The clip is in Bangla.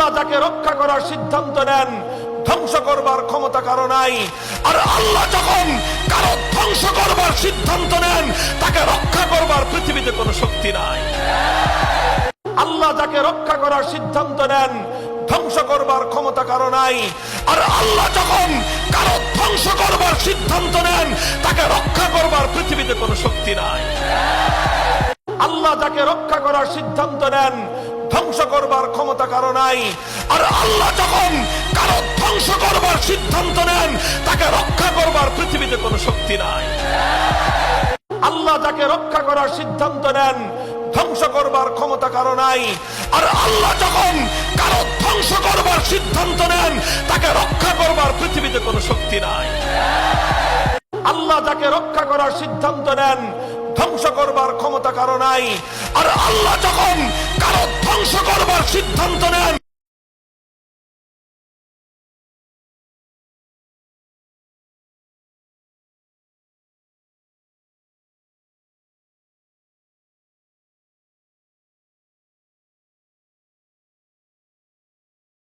আল্লাহ যাকে রক্ষা করার সিদ্ধান্ত নেন ধ্বংস করবার ক্ষমতা কারো নাই। আর আল্লাহ যখন কারো ধ্বংস করবার সিদ্ধান্ত নেন তাকে রক্ষা করবার পৃথিবীতে কোনো শক্তি নাই। আল্লাহ যাকে রক্ষা করার সিদ্ধান্ত নেন ধ্বংস করবার ক্ষমতা কারো নাই। আর আল্লাহ যখন কারো ধ্বংস করবার সিদ্ধান্ত নেন তাকে রক্ষা করবার পৃথিবীতে কোনো শক্তি নাই। আল্লাহ যাকে রক্ষা করার সিদ্ধান্ত নেন ধ্বংস করবার ক্ষমতা কারো নাই। আর আল্লাহ যখন কারো ধ্বংস করবার সিদ্ধান্ত নেন তাকে রক্ষা করবার পৃথিবীতে কোনো শক্তি নাই। আল্লাহ যাকে রক্ষা করার সিদ্ধান্ত নেন ধ্বংস করবার ক্ষমতা কারো নাই। আর আল্লাহ যখন কারো ধ্বংস করবার সিদ্ধান্ত নেন তাকে রক্ষা করবার পৃথিবীতে কোনো শক্তি নাই। আল্লাহ যাকে রক্ষা করার সিদ্ধান্ত নেন ধ্বংস করবার ক্ষমতা কারো নাই। আর আল্লাহ যখন কারো ধ্বংস করবার সিদ্ধান্ত নেন